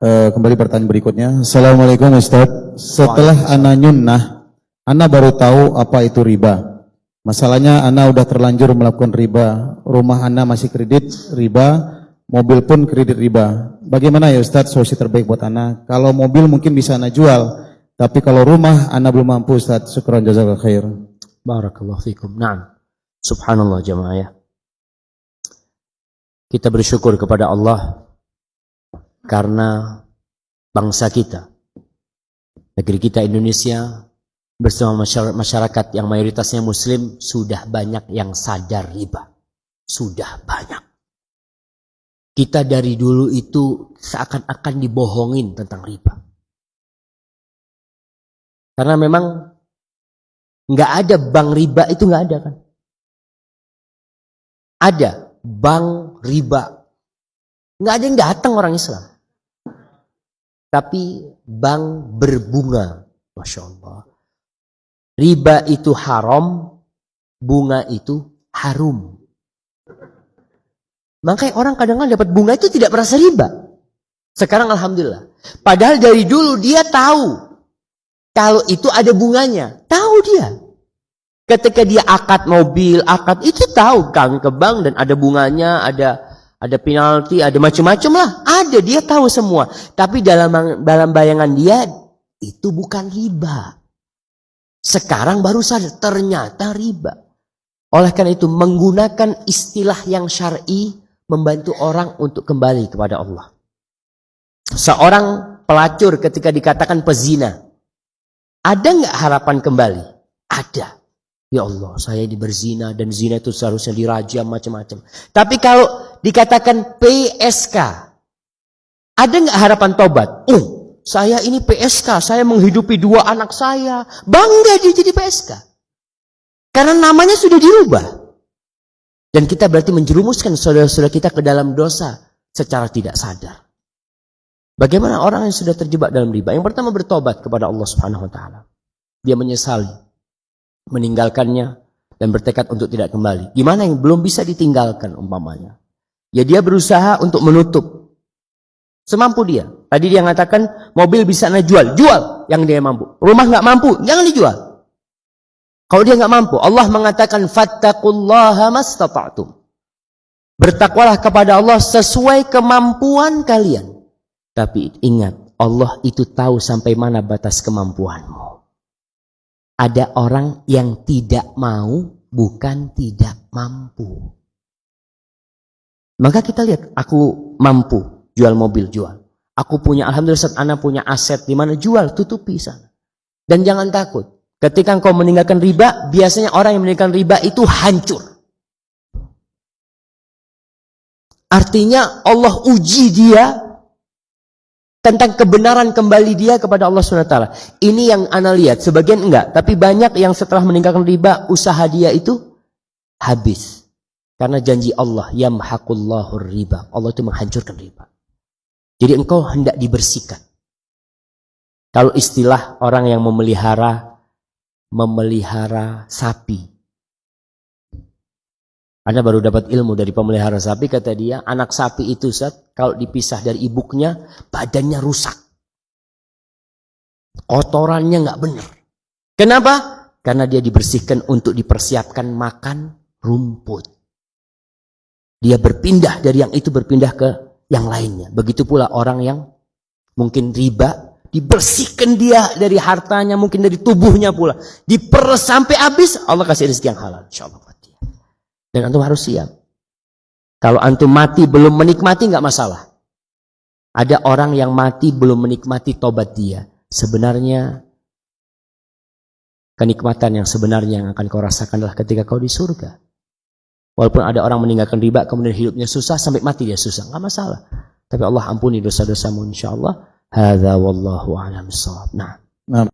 Kembali pertanyaan berikutnya. Assalamualaikum Ustaz. Setelah ana nyunnah, ana baru tahu apa itu riba. Masalahnya ana udah terlanjur melakukan riba. Rumah ana masih kredit riba, mobil pun kredit riba. Bagaimana ya Ustaz solusi terbaik buat ana? Kalau mobil mungkin bisa ana jual, tapi kalau rumah ana belum mampu Ustaz. Syukran jazakallahu khair. Barakallahu fikum. Naam. Subhanallah jamaah ya. Kita bersyukur kepada Allah karena bangsa kita, negeri kita Indonesia bersama masyarakat yang mayoritasnya muslim sudah banyak yang sadar riba. Sudah banyak. Kita dari dulu itu seakan-akan dibohongin tentang riba. Karena memang nggak ada bank riba itu nggak ada kan? Ada bank riba. Nggak ada yang datang orang Islam. Tapi bank berbunga. Masya Allah. Riba itu haram, bunga itu harum. Makanya orang kadang-kadang dapat bunga itu tidak merasa riba. Sekarang alhamdulillah. Padahal dari dulu dia tahu. Kalau itu ada bunganya. Tahu dia. Ketika dia akad mobil, akad itu tahu kan ke bank dan ada bunganya, ada penalti, ada macam-macam lah. Ada, dia tahu semua. Tapi dalam bayangan dia, itu bukan riba. Sekarang baru sadar, ternyata riba. Oleh karena itu, menggunakan istilah yang syar'i, membantu orang untuk kembali kepada Allah. Seorang pelacur ketika dikatakan pezina, ada nggak harapan kembali? Ada. Ya Allah, saya ini berzina dan zina itu seharusnya dirajam macam-macam. Tapi kalau dikatakan PSK, ada nggak harapan tobat? Saya ini PSK, saya menghidupi 2 anak saya. Bangga dia jadi PSK. Karena namanya sudah dirubah. Dan kita berarti menjerumuskan saudara-saudara kita ke dalam dosa secara tidak sadar. Bagaimana orang yang sudah terjebak dalam riba? Yang pertama bertobat kepada Allah Subhanahu wa taala. Dia menyesali meninggalkannya dan bertekad untuk tidak kembali. Gimana yang belum bisa ditinggalkan umpamanya? Ya dia berusaha untuk menutup semampu dia. Tadi dia mengatakan mobil bisa anda jual, jual yang dia mampu. Rumah nggak mampu, jangan dijual. Kalau dia nggak mampu, Allah mengatakan fattaqullaha mastata'tum. Bertakwalah kepada Allah sesuai kemampuan kalian. Tapi ingat, Allah itu tahu sampai mana batas kemampuanmu. Ada orang yang tidak mau, bukan tidak mampu. Maka kita lihat, aku mampu jual mobil, jual. Aku punya, alhamdulillah saat anak punya aset di mana jual, tutupi sana. Dan jangan takut, ketika engkau meninggalkan riba, biasanya orang yang meninggalkan riba itu hancur. Artinya Allah uji dia tentang kebenaran kembali dia kepada Allah SWT. Ini yang ana lihat, sebagian enggak. Tapi banyak yang setelah meninggalkan riba, usaha dia itu habis. Karena janji Allah, yamhaqullahu riba. Allah itu menghancurkan riba. Jadi engkau hendak dibersihkan. Kalau istilah orang yang memelihara sapi. Anda baru dapat ilmu dari pemelihara sapi, kata dia, anak sapi itu kalau dipisah dari ibuknya, badannya rusak. Kotorannya nggak benar. Kenapa? Karena dia dibersihkan untuk dipersiapkan makan rumput. Dia berpindah dari yang itu, berpindah ke yang lainnya. Begitu pula orang yang mungkin riba, dibersihkan dia dari hartanya, mungkin dari tubuhnya pula. Diperes sampai habis, Allah kasih rezeki yang halal. InsyaAllah. Dan antum harus siap. Kalau antum mati belum menikmati nggak masalah. Ada orang yang mati belum menikmati tobat dia. Sebenarnya kenikmatan yang sebenarnya yang akan kau rasakan adalah ketika kau di surga. Walaupun ada orang meninggalkan riba kemudian hidupnya susah sampai mati dia susah, nggak masalah. Tapi Allah ampuni dosa-dosamu insyaallah. Hadza wallahu a'lam bissawab. Nah.